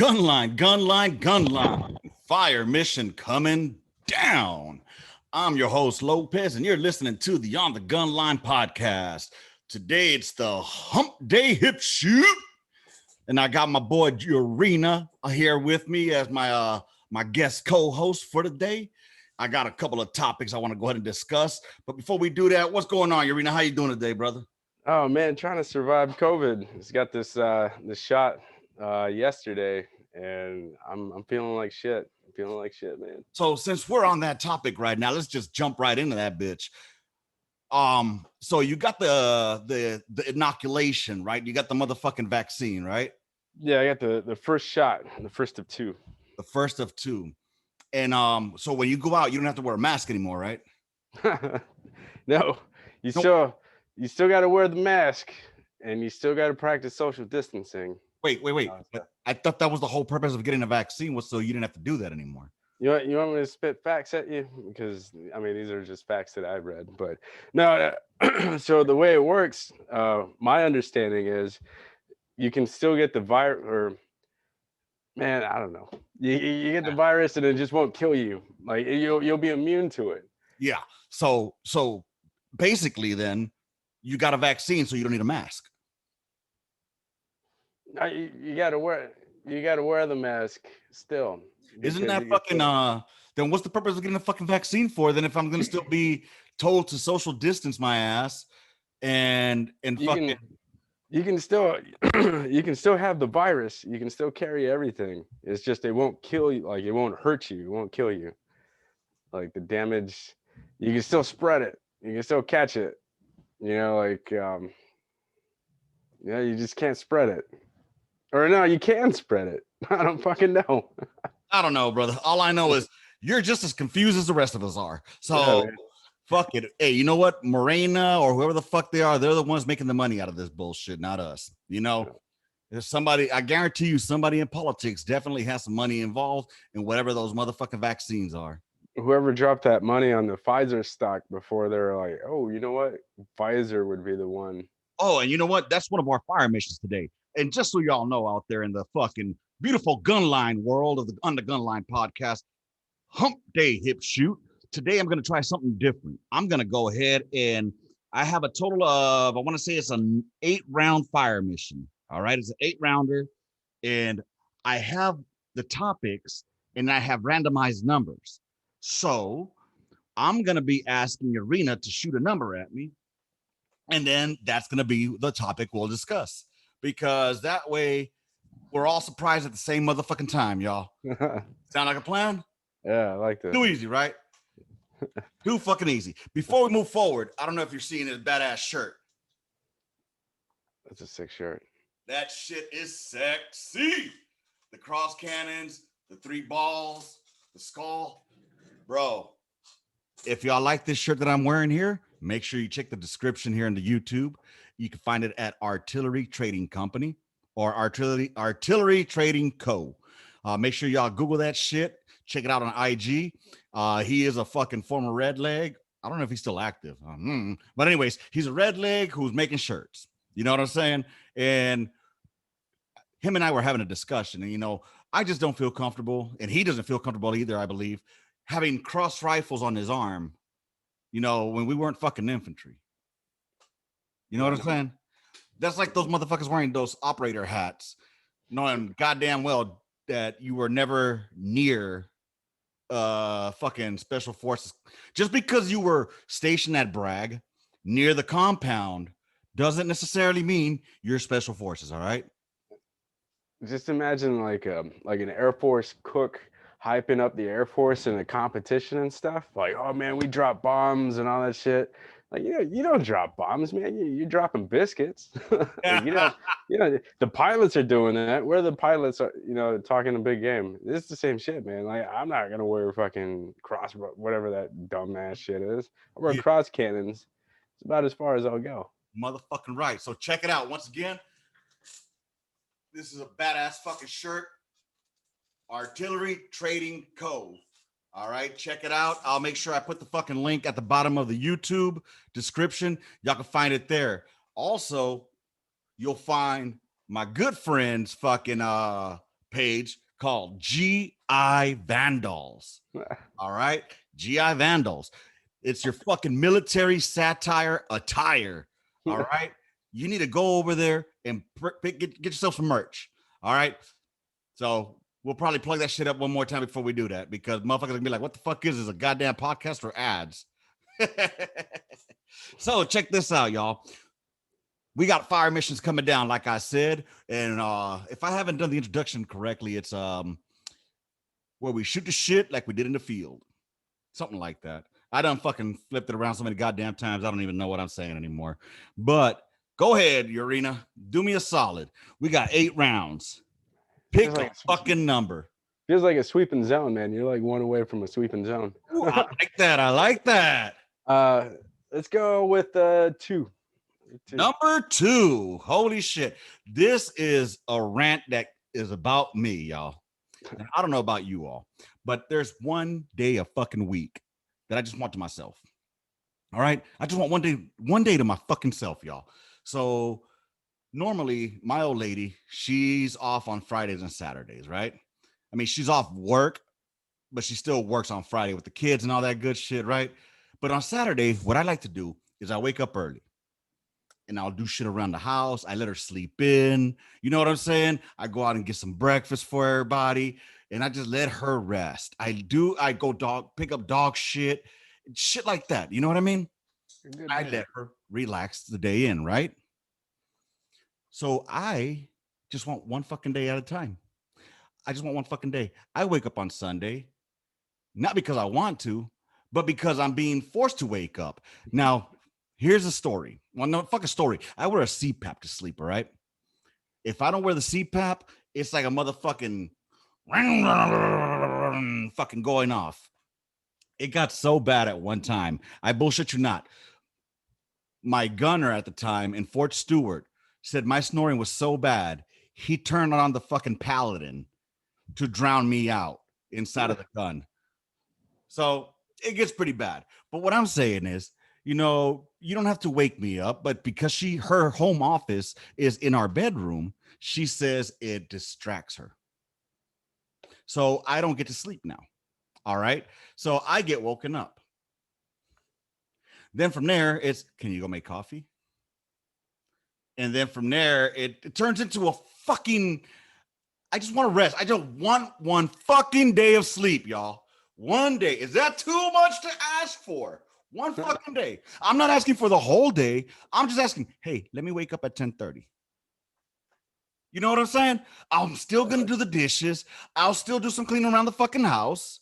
Gunline. Fire mission coming down. I'm your host, Lopez, and you're listening to the On the Gun Line podcast. Today, it's the Humpday Hipshoot. And I got my boy, Rona, here with me as my guest co-host for today. I got a couple of topics I want to go ahead and discuss. But before we do that, what's going on, Rona? How you doing today, brother? Oh man, trying to survive COVID. Just got this shot yesterday, and I'm feeling like shit. I'm feeling like shit, man. So since we're on that topic right now, let's just jump right into that bitch. So you got the inoculation, right? You got the motherfucking vaccine, right? Yeah, I got the first shot, the first of two. The first of two. And so when you go out, you don't have to wear a mask anymore, right? No, you still got to wear the mask, and you still got to practice social distancing. Wait. I thought that was the whole purpose of getting a vaccine, was so you didn't have to do that anymore. You want me to spit facts at you? Because I mean, these are just facts that I've read. But no, so the way it works, my understanding is you can still get the virus, or man, I don't know. You get the virus and it just won't kill you. Like you'll be immune to it. Yeah. So basically, then you got a vaccine, so you don't need a mask. You gotta wear the mask still. Isn't that fucking then what's the purpose of getting a fucking vaccine for then if I'm gonna still be told to social distance my ass and fucking you can still have the virus, you can still carry everything. It's just it won't kill you, like it won't hurt you, it won't kill you. Like the damage, you can still spread it, you can still catch it, you just can't spread it. Or no, you can spread it. I don't fucking know. I don't know, brother. All I know is you're just as confused as the rest of us are. So fuck it. Hey, you know what? Morena or whoever the fuck they are, they're the ones making the money out of this bullshit, not us. There's somebody, I guarantee you, somebody in politics definitely has some money involved in whatever those motherfucking vaccines are. Whoever dropped that money on the Pfizer stock before, they're like, oh, you know what? Pfizer would be the one. Oh, and you know what? That's one of our fire missions today. And just so y'all know out there in the fucking beautiful gunline world of the On the Gunline podcast, Humpday Hipshoot. Today I'm going to try something different. I'm going to go ahead and I have a total of, I want to say it's an 8-round fire mission. All right. It's an 8-rounder. And I have the topics and I have randomized numbers. So I'm going to be asking Rona to shoot a number at me. And then that's going to be the topic we'll discuss. Because that way we're all surprised at the same motherfucking time, y'all. Sound like a plan? Yeah, I like that. Too easy, right? Too fucking easy. Before we move forward, I don't know if you're seeing his badass shirt. That's a sick shirt. That shit is sexy. The cross cannons, the 3 balls, the skull. Bro, if y'all like this shirt that I'm wearing here, make sure you check the description here in the YouTube. You can find it at Artillery Trading Company or Artillery Trading Co. Make sure y'all Google that shit. Check it out on IG. He is a fucking former red leg. I don't know if he's still active. But anyways, he's a red leg who's making shirts. You know what I'm saying? And him and I were having a discussion. And, I just don't feel comfortable. And he doesn't feel comfortable either, I believe, having cross rifles on his arm, when we weren't fucking infantry. You know what I'm saying? That's like those motherfuckers wearing those operator hats, knowing goddamn well that you were never near fucking special forces. Just because you were stationed at Bragg near the compound doesn't necessarily mean you're special forces, all right? Just imagine like an Air Force cook hyping up the Air Force in a competition and stuff. Like, oh man, we drop bombs and all that shit. Like, you don't drop bombs, man. You're dropping biscuits. Like, the pilots are doing that. Where the pilots are, talking a big game. It's the same shit, man. Like, I'm not gonna wear fucking cross, whatever that dumbass shit is. I wear cross cannons. It's about as far as I'll go. Motherfucking right. So check it out. Once again, this is a badass fucking shirt. Artillery Trading Co. All right, check it out. I'll make sure I put the fucking link at the bottom of the YouTube description. Y'all can find it there. Also, you'll find my good friend's fucking page called GI Vandals. All right, GI Vandals. It's your fucking military satire attire. All right, you need to go over there and get yourself some merch. All right, so we'll probably plug that shit up one more time before we do that, because motherfuckers are gonna be like, "What the fuck is this? A goddamn podcast or ads?" So check this out, y'all. We got fire missions coming down, like I said, and if I haven't done the introduction correctly, it's where we shoot the shit like we did in the field, something like that. I done fucking flipped it around so many goddamn times, I don't even know what I'm saying anymore. But go ahead, Urena, do me a solid. We got 8 rounds. Pick a fucking number. Feels like a sweeping zone, man. You're like one away from a sweeping zone. Ooh, I like that. I like that. Let's go with 2. Number 2. Holy shit. This is a rant that is about me, y'all. And I don't know about you all, but there's one day a fucking week that I just want to myself. All right. I just want one day to my fucking self, y'all. So normally my old lady, she's off on Fridays and Saturdays, right? I mean, she's off work, but she still works on Friday with the kids and all that good shit, right? But on Saturday, what I like to do is I wake up early and I'll do shit around the house. I let her sleep in. You know what I'm saying? I go out and get some breakfast for everybody, and I just let her rest. I go pick up dog shit like that. You know what I mean? I let her relax the day in, right? So I just want one fucking day at a time. I just want one fucking day. I wake up on Sunday, not because I want to, but because I'm being forced to wake up. Now, here's a story. Well, no, fuck a story. I wear a CPAP to sleep, all right? If I don't wear the CPAP, it's like a motherfucking fucking going off. It got so bad at one time. I bullshit you not. My gunner at the time in Fort Stewart said my snoring was so bad, he turned on the fucking Paladin to drown me out inside of the gun. So it gets pretty bad. But what I'm saying is, you know, you don't have to wake me up, but because her home office is in our bedroom, she says it distracts her. So I don't get to sleep now. All right. So I get woken up. Then from there, it's, can you go make coffee? And then from there, it turns into a fucking, I just want to rest. I just want one fucking day of sleep, y'all. One day. Is that too much to ask for? One fucking day. I'm not asking for the whole day. I'm just asking, hey, let me wake up at 10:30. You know what I'm saying? I'm still going to do the dishes. I'll still do some cleaning around the fucking house.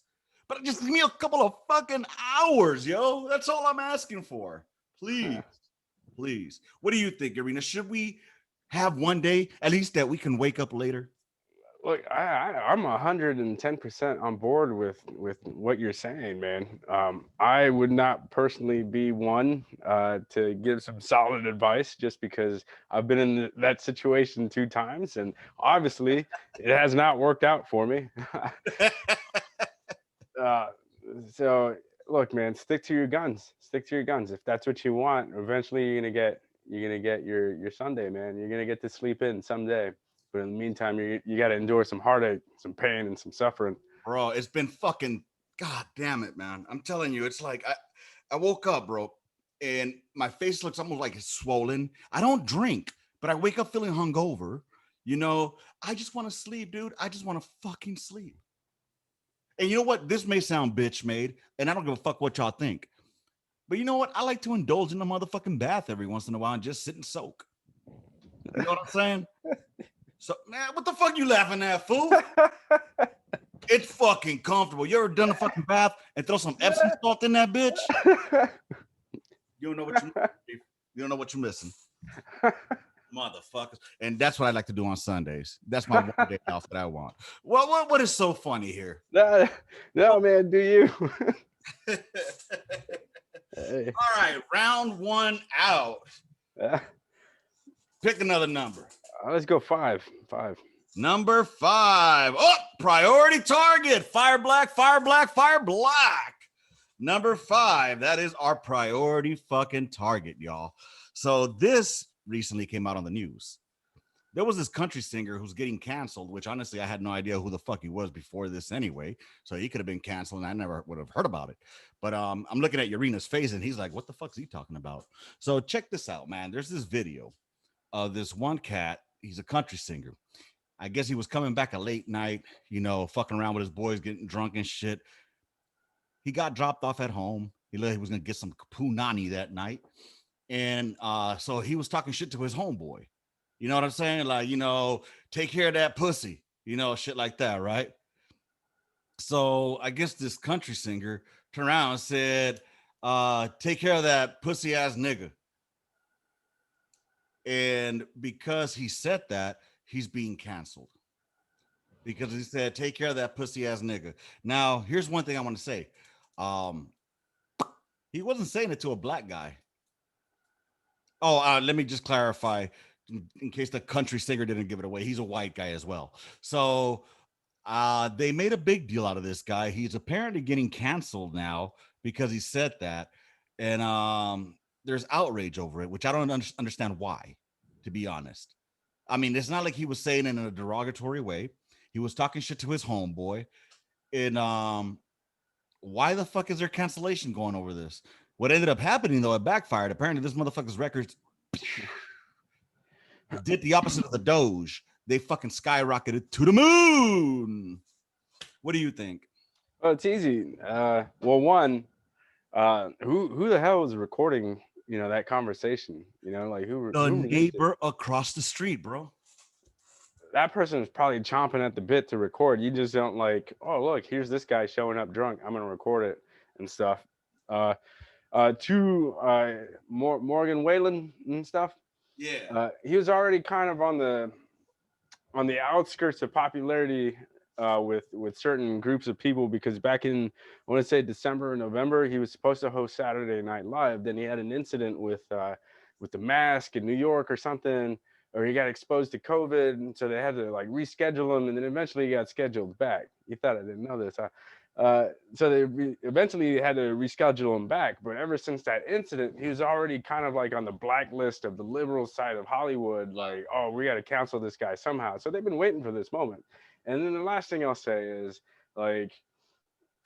But just give me a couple of fucking hours, yo. That's all I'm asking for. Please. Please. What do you think, Urena? Should we have one day at least that we can wake up later? Look, I'm 110% on board with what you're saying, man. I would not personally be one to give some solid advice, just because I've been in that situation 2 times, and obviously it has not worked out for me. So look, man, stick to your guns. Stick to your guns. If that's what you want, eventually you're gonna get your Sunday, man. You're gonna get to sleep in someday. But in the meantime, you got to endure some heartache, some pain, and some suffering. Bro, it's been fucking, god damn it, man. I'm telling you, it's like I woke up, bro, and my face looks almost like it's swollen. I don't drink, but I wake up feeling hungover. You know, I just want to sleep, dude. I just want to fucking sleep. And you know what? This may sound bitch made, and I don't give a fuck what y'all think. But you know what? I like to indulge in a motherfucking bath every once in a while and just sit and soak. You know what I'm saying? So, man, what the fuck you laughing at, fool? It's fucking comfortable. You ever done a fucking bath and throw some Epsom salt in that bitch? You don't know what you don't know what you're missing. Motherfuckers. And that's what I like to do on Sundays. That's my one day off that I want. Well, what is so funny here? No, man, do you? Hey. All right, round 1 out. Pick another number. Let's go 5. Number 5. Oh, priority target. Fire black, fire black, fire black. Number 5. That is our priority fucking target, y'all. So this recently came out on the news. there was this country singer who's getting canceled, which honestly I had no idea who the fuck he was before this anyway. So he could have been canceled and I never would have heard about it. But I'm looking at Urina's face and he's like, what the fuck's he talking about? So check this out, man. There's this video of this one cat. He's a country singer. I guess he was coming back a late night, you know, fucking around with his boys, getting drunk and shit. He got dropped off at home. He was gonna get some punani that night. And so he was talking shit to his homeboy. You know what I'm saying? Like, you know, take care of that pussy, you know, shit like that, right? So I guess this country singer turned around and said, take care of that pussy ass nigga. And because he said that, he's being canceled. Because he said, take care of that pussy ass nigga. Now, here's one thing I want to say. He wasn't saying it to a black guy. Oh, let me just clarify in case the country singer didn't give it away. He's a white guy as well. So they made a big deal out of this guy. He's apparently getting canceled now because he said that. And there's outrage over it, which I don't understand why, to be honest. I mean, it's not like he was saying it in a derogatory way. He was talking shit to his homeboy. And why the fuck is there cancellation going over this? What ended up happening, though, it backfired. Apparently, this motherfucker's records did the opposite of the Doge. They fucking skyrocketed to the moon. What do you think? Well, it's easy. Well, one, who the hell was recording, you know, that conversation? You know, like who neighbor across the street, bro. That person is probably chomping at the bit to record. You just don't like, oh, look, here's this guy showing up drunk. I'm gonna record it and stuff. Morgan Whalen and stuff. Yeah. He was already kind of on the outskirts of popularity with certain groups of people, because back in, I want to say December or November, he was supposed to host Saturday Night Live. Then he had an incident with the mask in New York or something, or he got exposed to COVID, and so they had to like reschedule him, and then eventually he got scheduled back. You thought I didn't know this, huh? So they eventually had to reschedule him back. But ever since that incident, he was already kind of like on the blacklist of the liberal side of Hollywood. Like, oh, we got to cancel this guy somehow. So they've been waiting for this moment. And then the last thing I'll say is, like,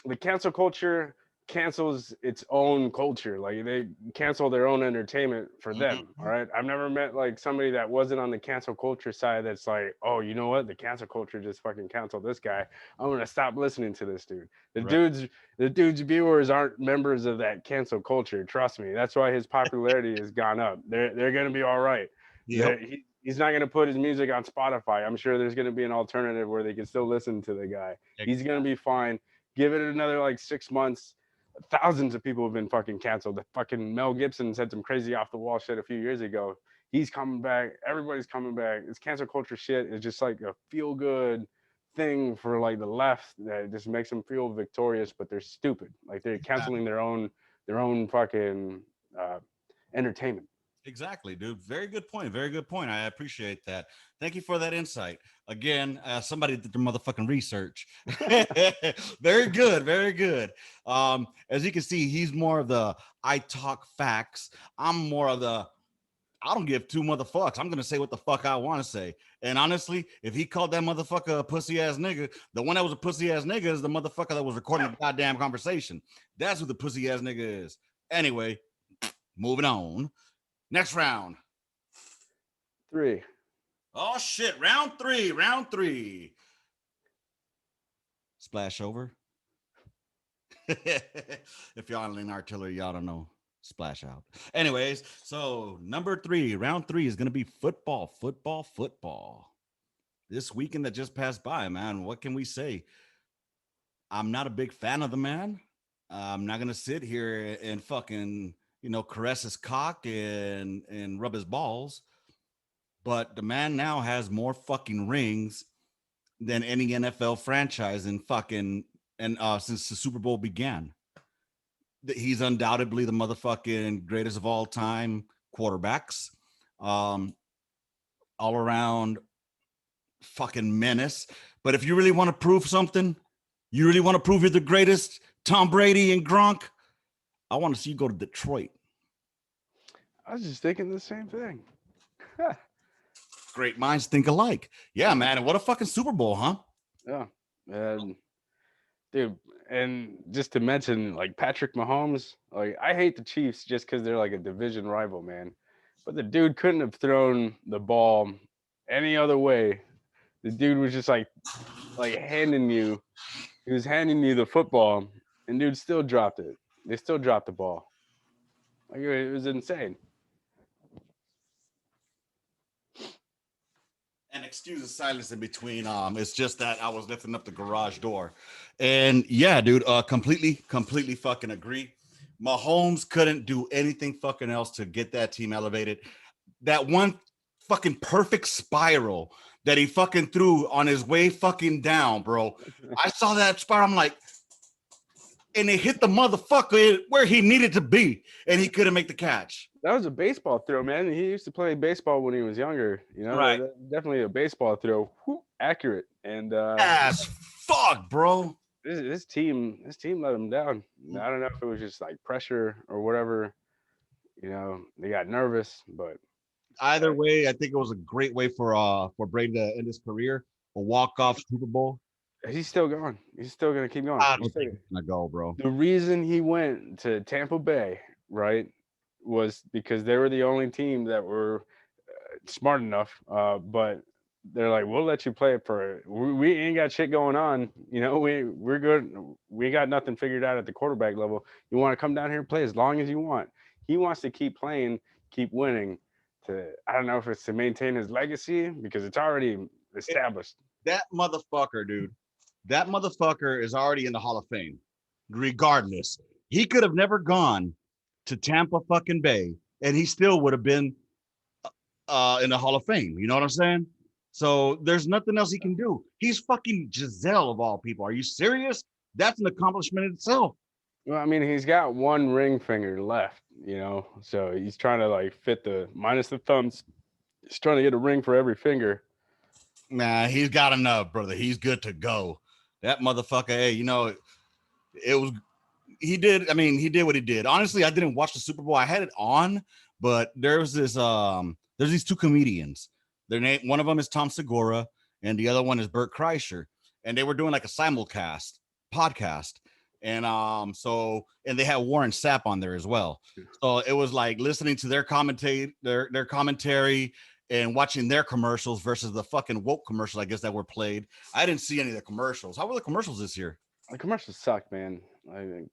the cancel culture cancels its own culture. Like, they cancel their own entertainment for them. All right. I've never met like somebody that wasn't on the cancel culture side that's like, oh, you know what? The cancel culture just fucking canceled this guy. I'm gonna stop listening to this dude. The dude's viewers aren't members of that cancel culture. Trust me. That's why his popularity has gone up. They're gonna be all right. Yep. He's not gonna put his music on Spotify. I'm sure there's gonna be an alternative where they can still listen to the guy. He's gonna be fine. Give it another like 6 months. Thousands of people have been fucking canceled. The fucking Mel Gibson said some crazy off the wall shit a few years ago. He's coming back. Everybody's coming back. This cancel culture shit is just like a feel good thing for like the left that just makes them feel victorious, but they're stupid. Like they're canceling their own fucking entertainment. Exactly, dude. Very good point. Very good point. I appreciate that. Thank you for that insight. Again, somebody did their motherfucking research. Very good. Very good. As you can see, he's more of the I talk facts. I'm more of the I don't give two motherfucks. I'm gonna say what the fuck I want to say. And honestly, if he called that motherfucker a pussy ass nigga, the one that was a pussy ass nigga is the motherfucker that was recording the goddamn conversation. That's who the pussy ass nigga is. Anyway, moving on. Next round. 3. Oh shit, round three. Splash over. If y'all in artillery, y'all don't know. Splash out. Anyways, so number 3, round 3 is gonna be football. This weekend that just passed by, man. What can we say? I'm not a big fan of the man. I'm not gonna sit here and fucking caress his cock and rub his balls. But the man now has more fucking rings than any NFL franchise in fucking since the Super Bowl began. He's undoubtedly the motherfucking greatest of all time quarterbacks. All around fucking menace. But if you really want to prove something, you really want to prove you're the greatest, Tom Brady and Gronk, I want to see you go to Detroit. I was just thinking the same thing. Great minds think alike. Yeah, man. And what a fucking Super Bowl, huh? Yeah, and dude, and just to mention like Patrick Mahomes, like I hate the Chiefs just because they're like a division rival, man. But the dude couldn't have thrown the ball any other way. The dude was just like handing you, he was handing you the football, and dude still dropped it. They still dropped the ball. Like it was insane. And excuse the silence in between. It's just that I was lifting up the garage door. And yeah, dude, completely fucking agree. Mahomes couldn't do anything fucking else to get that team elevated. That one fucking perfect spiral that he fucking threw on his way fucking down, bro. I saw that spiral. I'm like, and it hit the motherfucker where he needed to be, and he couldn't make the catch. That was a baseball throw, man. He used to play baseball when he was younger. You know, Right. definitely a baseball throw. Whoop, accurate. And As fuck, bro. this team let him down. I don't know if it was just like pressure or whatever. You know, they got nervous, but Either way, I think it was a great way for Brady to end his career. A walk-off Super Bowl. he's still going. He's still gonna keep going. I don't think it's gonna go, bro. The reason he went to Tampa Bay, right, was because they were the only team that were smart enough. But they're like, we'll let you play it for. We ain't got shit going on. You know, we're good. We got nothing figured out at the quarterback level. You want to come down here and play as long as you want. He wants to keep playing, keep winning. I don't know if it's to maintain his legacy because it's already established. That motherfucker, dude. That motherfucker is already in the Hall of Fame. Regardless, he could have never gone to Tampa fucking Bay, and he still would have been in the Hall of Fame. You know what I'm saying? So there's nothing else he can do. He's fucking Giselle of all people. Are you serious? That's an accomplishment in itself. Well, I mean, he's got one ring finger left, you know, so he's trying to like fit the minus the thumbs. He's trying to get a ring for every finger. Nah, he's got enough, brother. He's good to go. That motherfucker, hey, you know, it was he did. I mean, he did what he did. Honestly, I didn't watch the Super Bowl. I had it on, but there's these two comedians. Their name, one of them is Tom Segura, and the other one is Bert Kreischer, and they were doing like a simulcast podcast, and and they had Warren Sapp on there as well. So it was like listening to their their commentary and watching their commercials versus the fucking woke commercials, I guess, that were played. I didn't see any of the commercials. How were the commercials this year? The commercials sucked, man. I don't know.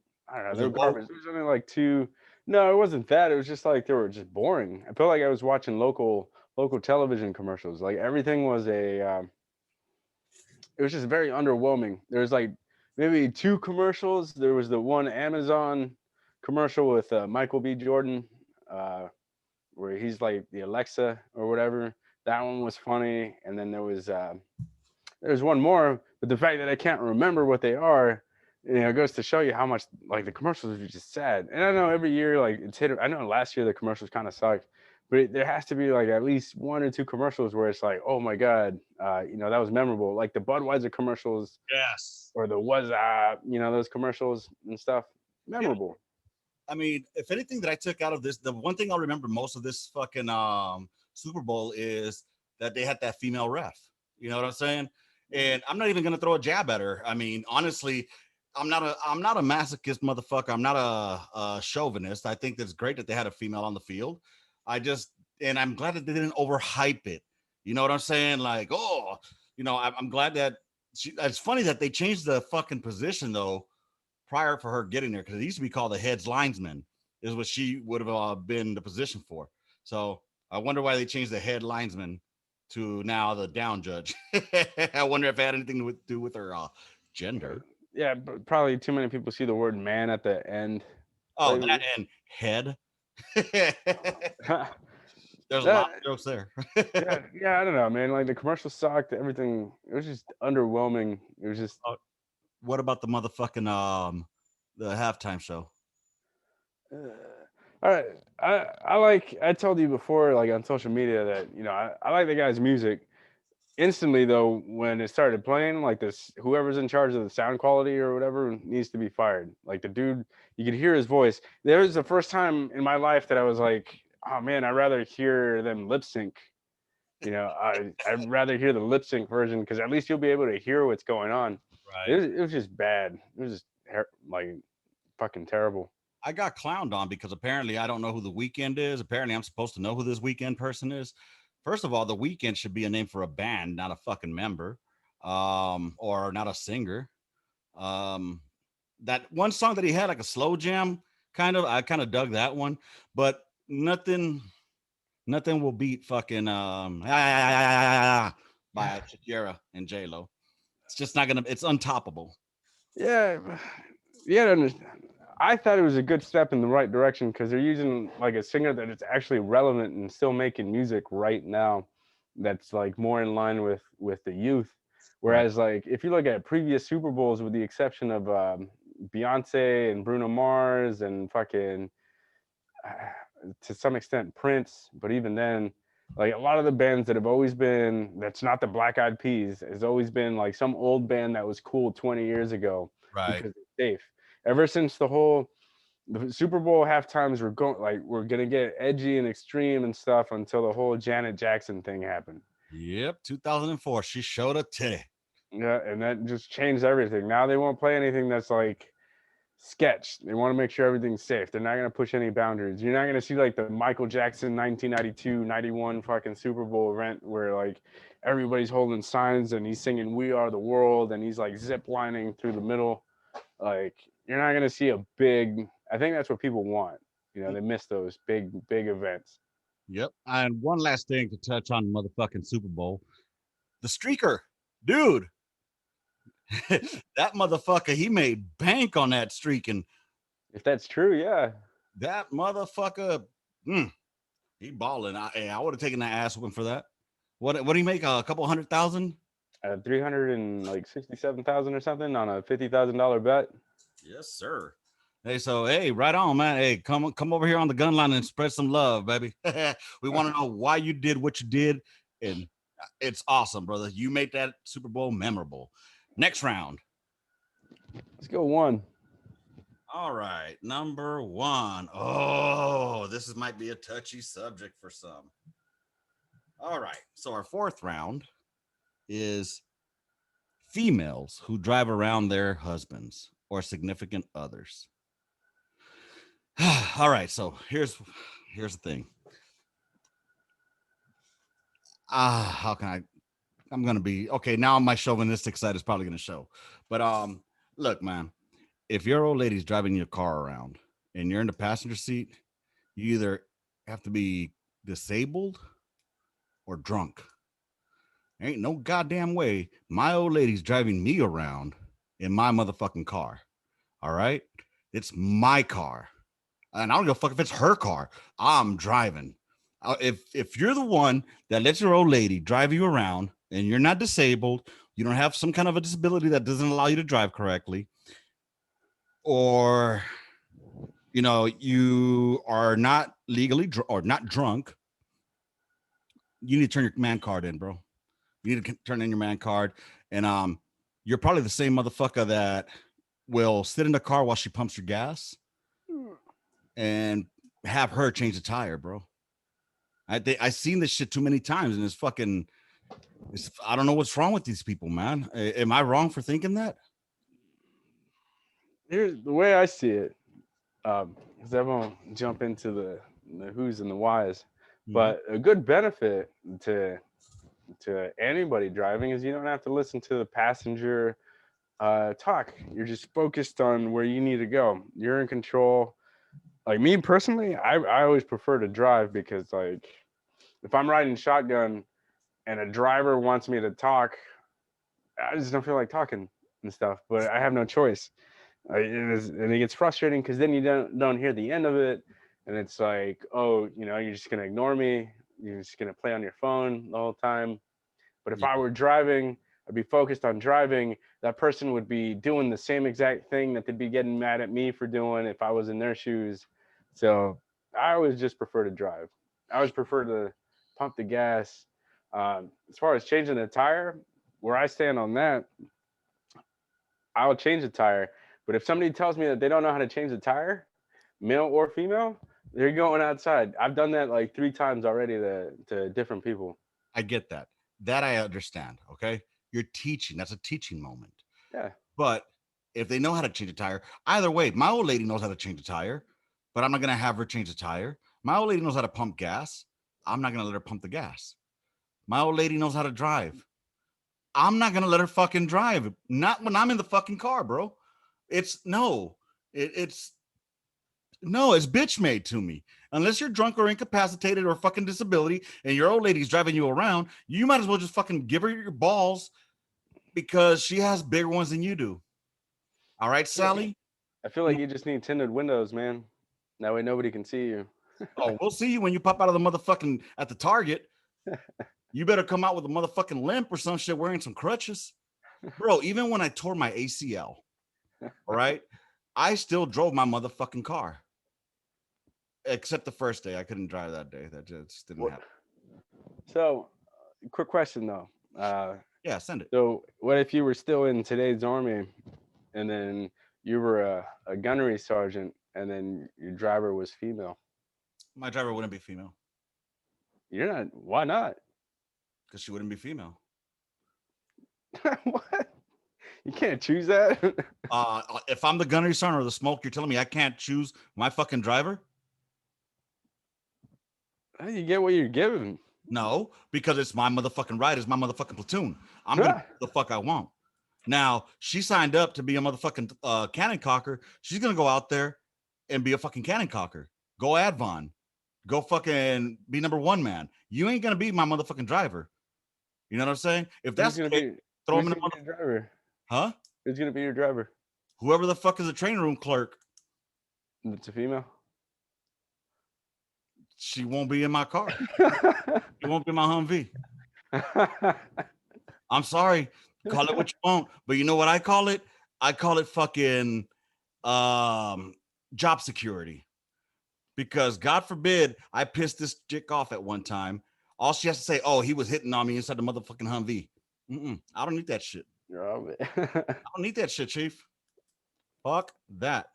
Was They're it woke? garbage. There was only like two. No, it wasn't that. It was just like they were just boring. I felt like I was watching local television commercials. Like everything was it was just very underwhelming. There was like maybe two commercials. There was the one Amazon commercial with Michael B. Jordan, where he's like the Alexa or whatever. That one was funny, and then there's one more, but the fact that I can't remember what they are, you know, goes to show you how much like the commercials are just sad. And I know every year like it's hit. I know last year the commercials kind of sucked, but there has to be like at least one or two commercials where it's like, oh my god, you know, that was memorable. Like the Budweiser commercials, Yes. or the you know, those commercials and stuff, memorable. I mean, if anything that I took out of this, the one thing I'll remember most of this fucking Super Bowl is that they had that female ref. You know what I'm saying? And I'm not even gonna throw a jab at her. I mean, honestly, I'm not a masochist motherfucker. I'm not a chauvinist. I think that's great that they had a female on the field. And I'm glad that they didn't overhype it. You know what I'm saying? Like, oh, you know, I'm glad that it's funny that they changed the fucking position though prior for her getting there, because it used to be called the heads linesman, is what she would have been the position for. So I wonder why they changed the head linesman to now the down judge. I wonder if it had anything to do with her gender. Yeah, but probably too many people see the word man at the end. Oh, Maybe. that and head. There's a That- lot of jokes there. yeah, I don't know, man. Like the commercial sucked. Everything, it was just underwhelming. It was just What about the motherfucking the halftime show? all right. I told you before, like on social media, that you know I like the guy's music. Instantly though, when it started playing, like this, whoever's in charge of the sound quality or whatever needs to be fired. Like the dude, you could hear his voice. There was the first time in my life that I was like, oh man, I'd rather hear them lip sync I'd rather hear the lip sync version because at least you'll be able to hear what's going on. It Right. was, it was just bad. It was just like fucking terrible. I got clowned on because apparently I don't know who the Weekend is. Apparently I'm supposed to know who this Weekend person is. First of all, the Weekend should be a name for a band, not a fucking member, or not a singer. Um, that one song that he had, like a slow jam, I kind of dug that one, but nothing will beat fucking by Shakira and J Lo. It's just not gonna. It's untoppable. Yeah, yeah. I thought it was a good step in the right direction because they're using like a singer that is actually relevant and still making music right now. That's like more in line with the youth. Right. Whereas like if you look at previous Super Bowls, with the exception of Beyonce and Bruno Mars and fucking to some extent Prince, but even then, like a lot of the bands that have always been that's not the Black Eyed Peas has always been like some old band that was cool 20 years ago Right. because it's safe. Ever since the Super Bowl half times were going like we're gonna get edgy and extreme and stuff until the whole Janet Jackson thing happened. Yep. 2004. She showed a titty. Yeah, and that just changed everything. Now they won't play anything that's like sketch. They want to make sure everything's safe. They're not going to push any boundaries. You're not going to see like the Michael Jackson 1992, 91 fucking Super Bowl event where like everybody's holding signs and he's singing "We Are the World" and he's like zip lining through the middle. Like you're not going to see a big. I think that's what people want. They miss those big events. Yep. And one last thing to touch on motherfucking Super Bowl. The streaker, dude, that motherfucker, he made bank on that streaking. If that's true, yeah. That motherfucker, mm, he balling. I would have taken that ass whooping for that. What do he make? A couple 100,000? 300 and like 67,000 or something on a $50,000 bet. Yes, sir. Hey, right on, man. Hey, come over here on the gun line and spread some love, baby. We want to know why you did what you did, and it's awesome, brother. You made that Super Bowl memorable. Next round. Let's go one. All right, number one. Oh, might be a touchy subject for some. All right, so our fourth round is females who drive around their husbands or significant others. All right, so here's the thing. How can I? I'm gonna be okay. Now my chauvinistic side is probably gonna show, but look, man, if your old lady's driving your car around and you're in the passenger seat, you either have to be disabled or drunk. Ain't no goddamn way my old lady's driving me around in my motherfucking car. All right, it's my car. And I don't give a fuck if it's her car. I'm driving. If you're the one that lets your old lady drive you around and you're not disabled, you don't have some kind of a disability that doesn't allow you to drive correctly, or you are not legally or not drunk, you need to turn your man card in, bro. You need to turn in your man card, and you're probably the same motherfucker that will sit in the car while she pumps your gas and have her change the tire, bro. I seen this shit too many times, and I don't know what's wrong with these people, man. Am I wrong for thinking that? Here's the way I see it. Because I won't jump into the who's and the whys, Mhm. but a good benefit to anybody driving is you don't have to listen to the passenger talk. You're just focused on where you need to go. You're in control. Like me personally, I always prefer to drive because like if I'm riding shotgun and a driver wants me to talk, I just don't feel like talking and stuff. But I have no choice. And it gets frustrating because then you don't hear the end of it, and it's like, oh, you're just gonna ignore me. You're just gonna play on your phone the whole time. But if Yeah. I were driving, I'd be focused on driving. That person would be doing the same exact thing that they'd be getting mad at me for doing if I was in their shoes. So I always just prefer to drive. I always prefer to pump the gas. As far as changing the tire, where I stand on that, I'll change the tire. But if somebody tells me that they don't know how to change the tire, male or female, they're going outside. I've done that like 3 times already to different people. I get that. That I understand. Okay. You're teaching. That's a teaching moment. Yeah. But if they know how to change a tire, either way, my old lady knows how to change a tire, but I'm not going to have her change a tire. My old lady knows how to pump gas. I'm not going to let her pump the gas. My old lady knows how to drive. I'm not going to let her fucking drive. Not when I'm in the fucking car, bro. It's no. It's no, it's bitch made to me. Unless you're drunk or incapacitated or fucking disability and your old lady's driving you around, you might as well just fucking give her your balls because she has bigger ones than you do. All right, Sally? I feel like you just need tinted windows, man. That way nobody can see you. Oh, we'll see you when you pop out of the motherfucking at the Target. You better come out with a motherfucking limp or some shit wearing some crutches. Bro, even when I tore my ACL, all right, I still drove my motherfucking car. Except the first day. I couldn't drive that day. That just didn't What? happen. So, quick question though. Yeah, send it. So, what if you were still in today's army, and then you were a gunnery sergeant, and then your driver was female? My driver wouldn't be female You're not. Why not? because she wouldn't be female. What? You can't choose that. If I'm the gunnery sergeant or the smoke, you're telling me I can't choose my fucking driver? You get what you're given. No, because it's my motherfucking right. It's my motherfucking platoon. I'm gonna do the fuck I want. Now she signed up to be a motherfucking cannon cocker. She's gonna go out there and be a fucking cannon cocker. Go Advon. Go fucking be number one man. You ain't gonna be my motherfucking driver. You know what I'm saying? If Who's that's the gonna case, be? throw him Who's in the gonna be mother. your driver? Huh? Who's gonna be your driver? Whoever the fuck is a training room clerk, It's a female. she won't be in my car. It won't be my Humvee. I'm sorry. Call it what you want, but you know what I call it? I call it fucking job security. Because God forbid I pissed this chick off at one time. All she has to say, oh, he was hitting on me inside the motherfucking Humvee. I don't need that shit. I don't need that shit, Chief. Fuck that.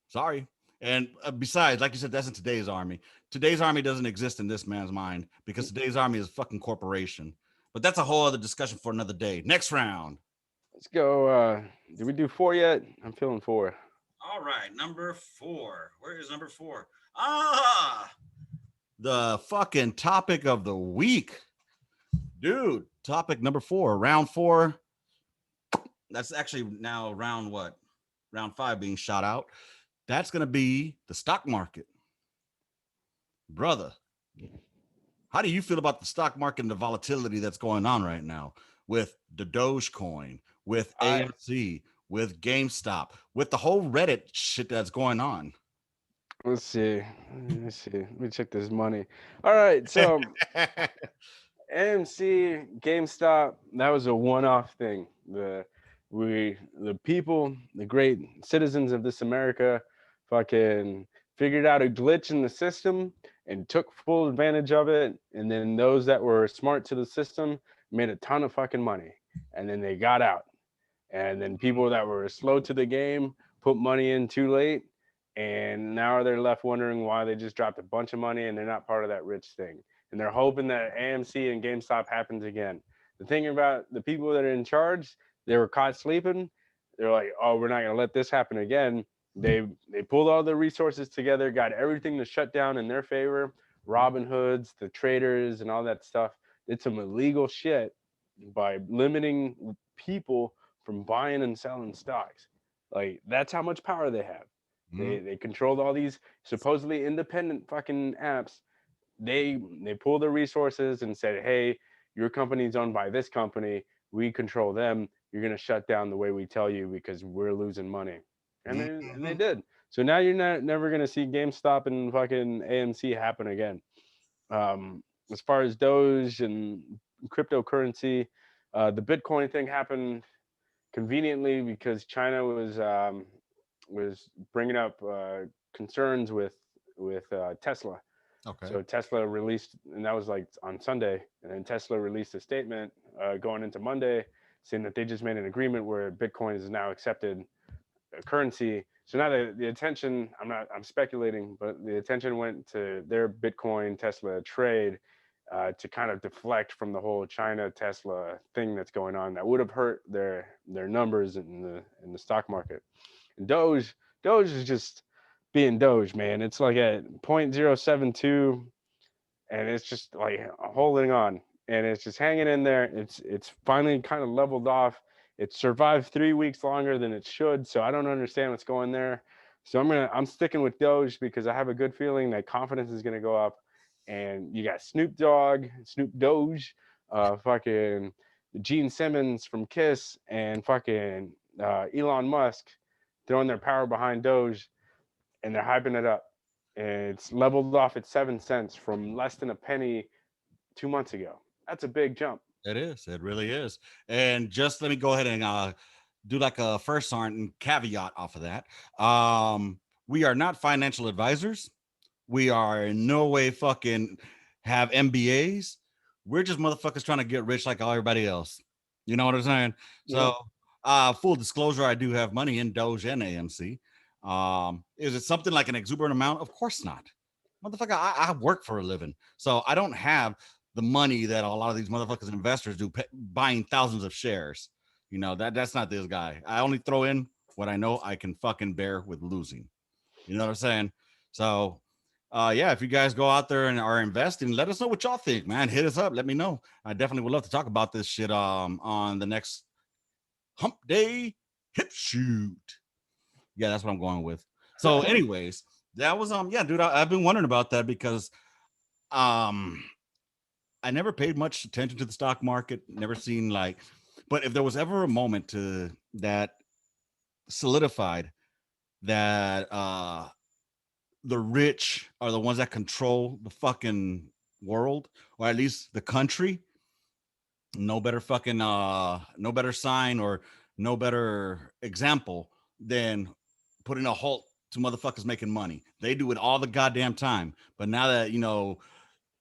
Sorry. And besides, like you said, that's in today's army. Today's army doesn't exist in this man's mind because today's army is a fucking corporation. But that's a whole other discussion for another day. Next round. Let's go. Did we do 4 yet? I'm feeling 4. All right, number 4. Where is number 4? The fucking topic of the week. Dude, topic number 4, round 4. That's actually now round what? Round 5 being shot out. That's going to be the stock market. Brother, how do you feel about the stock market and the volatility that's going on right now with the Dogecoin, with AMC, with GameStop, with the whole Reddit shit that's going on? Let's see. Let me check this money. All right. So AMC, GameStop, that was a one-off thing. The people, the great citizens of this America, fucking figured out a glitch in the system and took full advantage of it. And then those that were smart to the system made a ton of fucking money. And then they got out. And then people that were slow to the game put money in too late. And now they're left wondering why they just dropped a bunch of money and they're not part of that rich thing. And they're hoping that AMC and GameStop happens again. The thing about the people that are in charge, they were caught sleeping. They're like, oh, we're not going to let this happen again. They pulled all the resources together, got everything to shut down in their favor. Robin Hoods, the traders, and all that stuff did some illegal shit by limiting people from buying and selling stocks. Like that's how much power they have. They controlled all these supposedly independent fucking apps. They pulled the resources and said, "Hey, your company's owned by this company. We control them. You're gonna shut down the way we tell you because we're losing money." And they did. So now you're never gonna see GameStop and fucking AMC happen again. As far as Doge and cryptocurrency, the Bitcoin thing happened conveniently because China was bringing up concerns with Tesla. Okay. So Tesla released, and that was like on Sunday, and then Tesla released a statement going into Monday saying that they just made an agreement where Bitcoin is now accepted currency. So now the attention, I'm speculating, but the attention went to their Bitcoin Tesla trade to kind of deflect from the whole China Tesla thing that's going on that would have hurt their numbers in the stock market. And Doge is just being Doge, man. It's like at 0.072, and it's just like holding on, and it's just hanging in there. It's finally kind of leveled off. It survived 3 weeks longer than it should, so I don't understand what's going there. So I'm sticking with Doge because I have a good feeling that confidence is gonna go up. And you got Snoop Dogg, Snoop Doge, fucking Gene Simmons from Kiss, and fucking Elon Musk throwing their power behind Doge, and they're hyping it up. And it's leveled off at 7 cents from less than a penny 2 months ago. That's a big jump. It is. It really is. And just let me go ahead and do like a first sergeant and caveat off of that. We are not financial advisors. We are in no way fucking have MBAs. We're just motherfuckers trying to get rich like everybody else. You know what I'm saying? Yeah. So, full disclosure, I do have money in Doge and AMC. Is it something like an exuberant amount? Of course not. Motherfucker, I work for a living. So I don't have the money that a lot of these motherfuckers investors do, buying thousands of shares. You know, that's not this guy. I only throw in what I know I can fucking bear with losing. You know what I'm saying? So, yeah, if you guys go out there and are investing, let us know what y'all think, man. Hit us up. Let me know. I definitely would love to talk about this shit on the next Humpday Hipshoot. Yeah, that's what I'm going with. So, anyways, that was yeah, dude. I've been wondering about that because um I never paid much attention to the stock market. Never seen like, but if there was ever a moment to that solidified that the rich are the ones that control the fucking world, or at least the country, no better fucking no better sign or no better example than putting a halt to motherfuckers making money. They do it all the goddamn time. But now that, you know,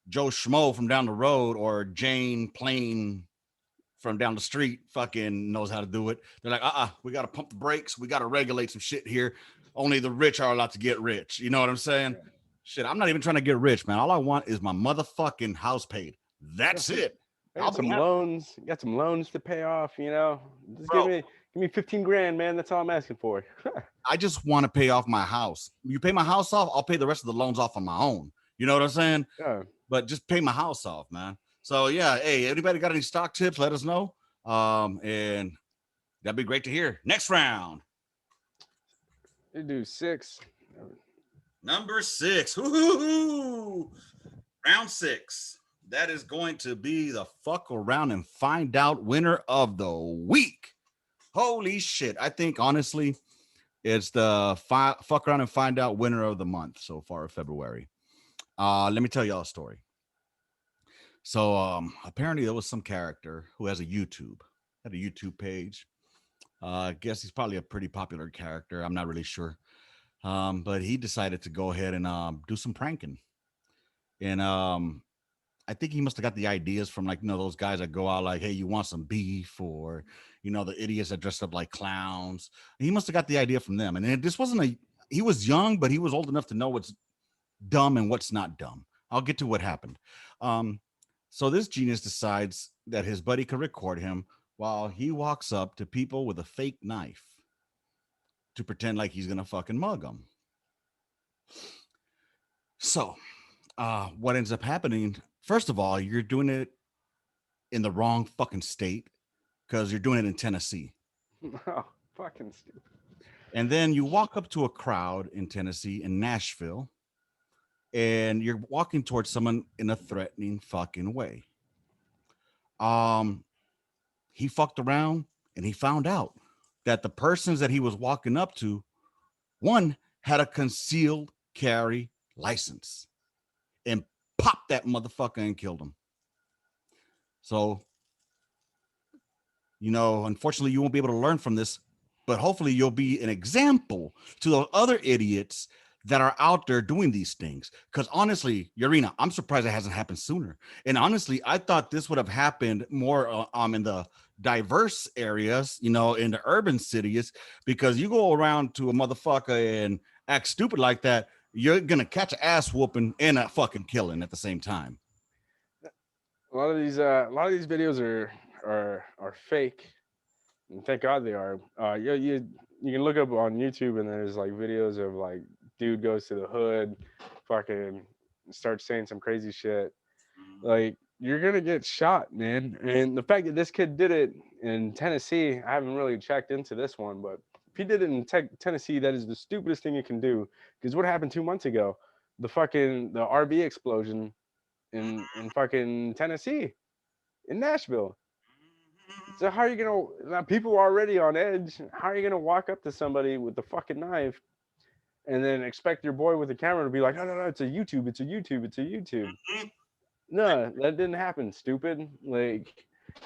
Joe Schmo from down the road or Jane Plain from down the street fucking knows how to do it, they're like, we got to pump the brakes. We got to regulate some shit here. Only the rich are allowed to get rich. You know what I'm saying? Yeah. Shit, I'm not even trying to get rich, man. All I want is my motherfucking house paid. That's it. I got some loans. Got some loans to pay off. You know, just give me 15 grand, man. That's all I'm asking for. I just want to pay off my house. You pay my house off, I'll pay the rest of the loans off on my own. You know what I'm saying? Yeah. But just pay my house off, man. So yeah, hey, anybody got any stock tips? Let us know. And that'd be great to hear. Next round. You do 6. Number 6. Woo-hoo-hoo. Round 6. That is going to be the fuck around and find out winner of the week. Holy shit. I think honestly, it's the fuck around and find out winner of the month so far of February. Let me tell y'all a story. So apparently there was some character who has had a YouTube page. I guess he's probably a pretty popular character. I'm not really sure. But he decided to go ahead and do some pranking. And I think he must have got the ideas from, like, you know, those guys that go out like, hey, you want some beef? Or, you know, the idiots that dressed up like clowns. He must have got the idea from them. And this wasn't he was young, but he was old enough to know what's dumb and what's not dumb. I'll get to what happened. So this genius decides that his buddy could record him while he walks up to people with a fake knife to pretend like he's going to fucking mug them. So what ends up happening, first of all, you're doing it in the wrong fucking state because you're doing it in Tennessee. Oh, fucking stupid. And then you walk up to a crowd in Tennessee, in Nashville, and you're walking towards someone in a threatening fucking way. He fucked around and he found out that the persons that he was walking up to, one had a concealed carry license, and popped that motherfucker and killed him. So, you know, unfortunately, you won't be able to learn from this, but hopefully you'll be an example to those other idiots that are out there doing these things. Because honestly, Urena, I'm surprised it hasn't happened sooner. And honestly, I thought this would have happened more in the diverse areas, you know, in the urban cities, because you go around to a motherfucker and act stupid like that, you're gonna catch an ass whooping and a fucking killing at the same time. A lot of these videos are fake, and thank God they are. You can look up on YouTube, and there's like videos of like dude goes to the hood, fucking starts saying some crazy shit. Like you're gonna get shot, man. And the fact that this kid did it in Tennessee, I haven't really checked into this one, but if he did it in Tennessee, that is the stupidest thing you can do. Because what happened 2 months ago? The RV explosion in fucking Tennessee, in Nashville. So how are you gonna? Now people are already on edge. How are you gonna walk up to somebody with the fucking knife and then expect your boy with the camera to be like, no, no, no, it's a YouTube, it's a YouTube, it's a YouTube? No, that didn't happen, stupid. Like,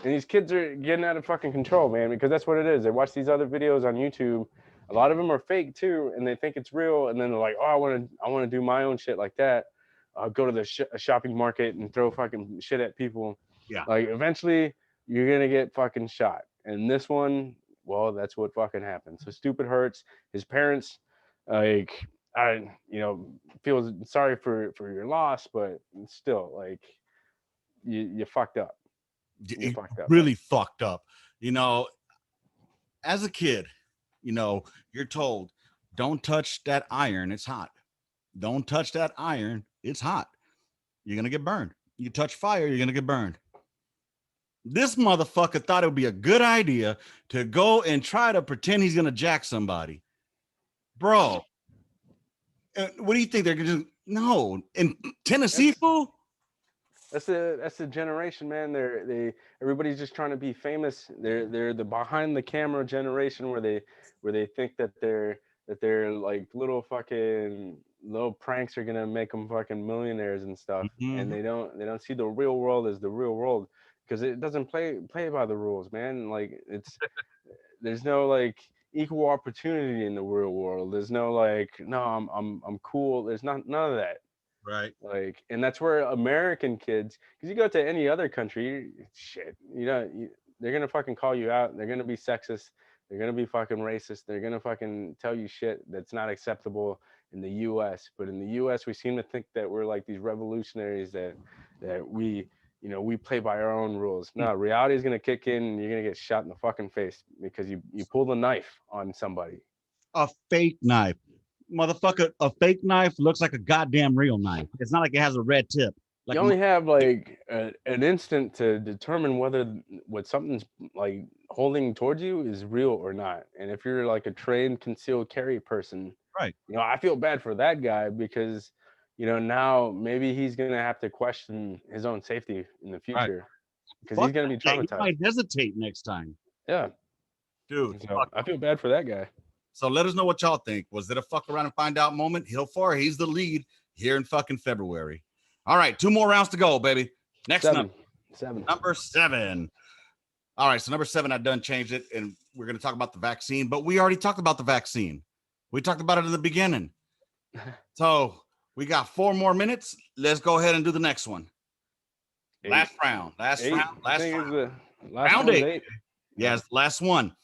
and these kids are getting out of fucking control, man, because that's what it is. They watch these other videos on YouTube. A lot of them are fake too, and they think it's real. And then they're like, "Oh, I want to do my own shit like that. Go to the shopping market and throw fucking shit at people." Yeah. Like, eventually, you're gonna get fucking shot. And this one, well, that's what fucking happened. So stupid hurts. His parents, like, I, feel sorry for your loss, but still, like, you fucked up. You It fucked up. really fucked up. As a kid, you're told, don't touch that iron, it's hot. Don't touch that iron, it's hot. You're gonna get burned. You touch fire, you're gonna get burned. This motherfucker thought it would be a good idea to go and try to pretend he's gonna jack somebody. Bro, what do you think they're gonna do? No, in Tennessee, fool. That's the generation, man. Everybody's just trying to be famous. They're the behind the camera generation where they think that they're like little pranks are gonna make them fucking millionaires and stuff, and Mhm. they don't see the real world as the real world, because it doesn't play by the rules, man. Like, there's no like equal opportunity in the real world. There's no like, no, I'm cool. There's none of that. Right. Like, and that's where American kids, because you go to any other country, shit, they're gonna fucking call you out. They're gonna be sexist. They're gonna be fucking racist. They're gonna fucking tell you shit that's not acceptable in the U.S. But in the U.S., we seem to think that we're like these revolutionaries that we play by our own rules. No, reality is gonna kick in, and you're gonna get shot in the fucking face because you pulled a knife on somebody. A fake knife. Motherfucker, a fake knife looks like a goddamn real knife. It's not like it has a red tip. Like You only have like an instant to determine whether what something's like holding towards you is real or not. And if you're like a trained concealed carry person, right. I feel bad for that guy, because now maybe he's gonna have to question his own safety in the Right. future, because he's Fuck gonna be that. He traumatized. might hesitate next time. Yeah, Dude. so I feel bad for that guy. So let us know what y'all think. Was it a fuck around and find out moment? He's the lead here in fucking February. All right, 2 more rounds to go, baby. Next Seven. Number 7. All right, so number 7, I done changed it, and we're going to talk about the vaccine, but we already talked about the vaccine. We talked about it in the beginning. So we got 4 more minutes. Let's go ahead and do the next one. Last round. Round 8. Yes, last one.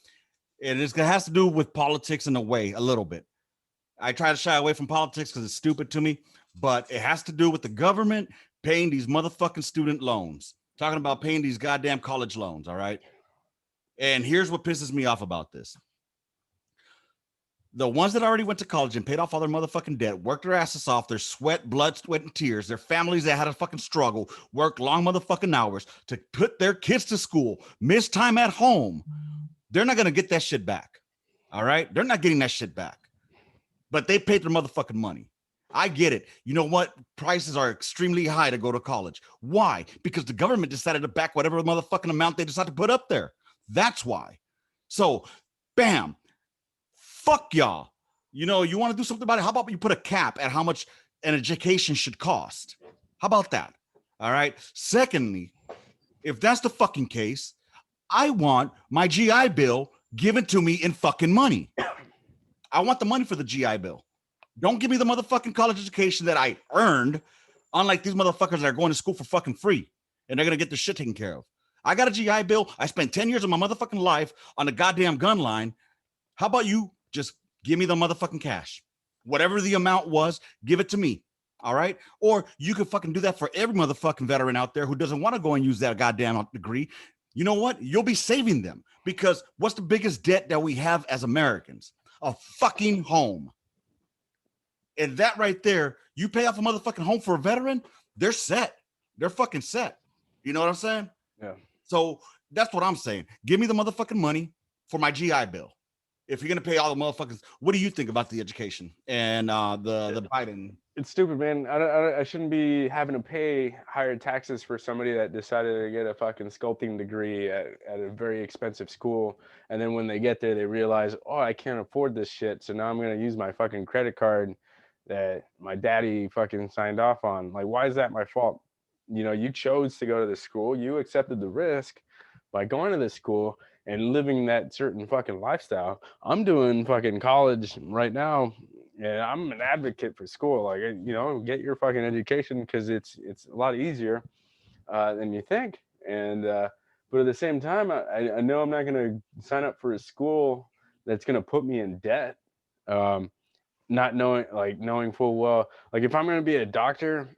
And it has to do with politics in a way, a little bit. I try to shy away from politics because it's stupid to me, but it has to do with the government paying these motherfucking student loans. Talking about paying these goddamn college loans, all right? And here's what pisses me off about this. The ones that already went to college and paid off all their motherfucking debt, worked their asses off, their blood, sweat, and tears, their families that had a fucking struggle, worked long motherfucking hours to put their kids to school, miss time at home. They're not going to get that shit back. All right? They're not getting that shit back. But they paid their motherfucking money. I get it. You know what? Prices are extremely high to go to college. Why? Because the government decided to back whatever motherfucking amount they decide to put up there. That's why. So, bam. Fuck y'all. You want to do something about it? How about you put a cap at how much an education should cost? How about that? All right. Secondly, if that's the fucking case, I want my GI Bill given to me in fucking money. I want the money for the GI Bill. Don't give me the motherfucking college education that I earned, unlike these motherfuckers that are going to school for fucking free and they're going to get their shit taken care of. I got a GI Bill. I spent 10 years of my motherfucking life on the goddamn gun line. How about you just give me the motherfucking cash? Whatever the amount was, give it to me. All right. Or you could fucking do that for every motherfucking veteran out there who doesn't want to go and use that goddamn degree. You know what? You'll be saving them, because what's the biggest debt that we have as Americans? A fucking home. And that right there, you pay off a motherfucking home for a veteran, they're set. They're fucking set. You know what I'm saying? Yeah. So that's what I'm saying. Give me the motherfucking money for my GI Bill. If you're gonna pay all the motherfuckers, what do you think about the education and the Biden? It's stupid, man. I shouldn't be having to pay higher taxes for somebody that decided to get a fucking sculpting degree at a very expensive school. And then when they get there, they realize, oh, I can't afford this shit. So now I'm going to use my fucking credit card that my daddy fucking signed off on. Like, why is that my fault? You know, you chose to go to this school. You accepted the risk by going to this school and living that certain fucking lifestyle. I'm doing fucking college right now. Yeah, I'm an advocate for school. Like, you know, get your fucking education, because it's a lot easier than you think. And but at the same time, I know I'm not going to sign up for a school that's going to put me in debt. Not knowing full well, like if I'm going to be a doctor,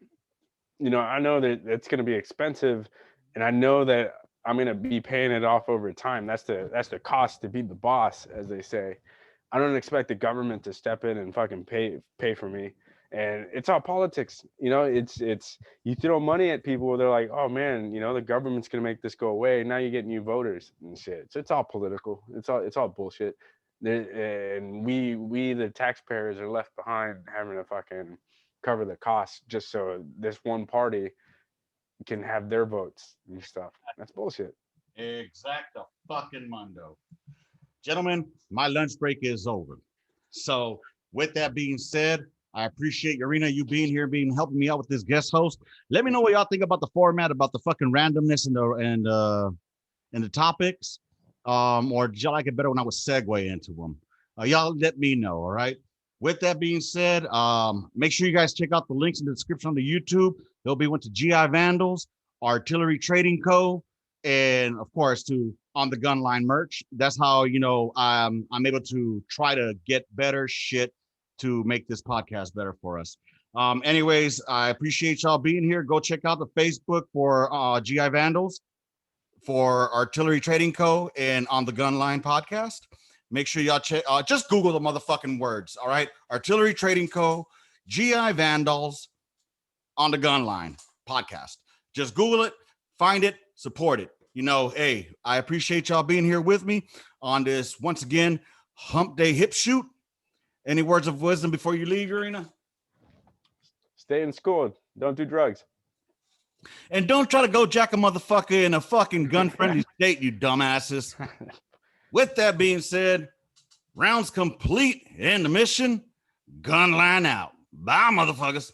you know, I know that it's going to be expensive, and I know that I'm going to be paying it off over time. That's the cost to be the boss, as they say. I don't expect the government to step in and fucking pay for me. And it's all politics. You know, it's you throw money at people, they're like, oh man, you know, the government's gonna make this go away. Now you get new voters and shit. So it's all political. It's all bullshit. And we the taxpayers are left behind having to fucking cover the costs just so this one party can have their votes and stuff. That's bullshit. Exacto fucking mundo. Gentlemen, my lunch break is over. So with that being said, I appreciate Rona, you being here, helping me out with this guest host. Let me know what y'all think about the format, about the fucking randomness and the topics. Or did y'all like it better when I would segue into them? Y'all let me know, all right? With that being said, make sure you guys check out the links in the description on the YouTube. They'll be went to GI Vandals, Artillery Trading Co., and of course to On the Gun Line merch. That's how, you know, I'm able to try to get better shit to make this podcast better for us. Anyways, I appreciate y'all being here. Go check out the Facebook for GI Vandals, for Artillery Trading Co., and On the Gun Line podcast. Make sure y'all check, just Google the motherfucking words, all right? Artillery Trading Co., GI Vandals, On the Gun Line podcast. Just Google it, find it, support it. You know, hey, I appreciate y'all being here with me on this, once again, Humpday Hipshoot. Any words of wisdom before you leave, Rona? Stay in school. Don't do drugs. And don't try to go jack a motherfucker in a fucking gun-friendly state, you dumbasses. With that being said, rounds complete in the mission. Gun line out. Bye, motherfuckers.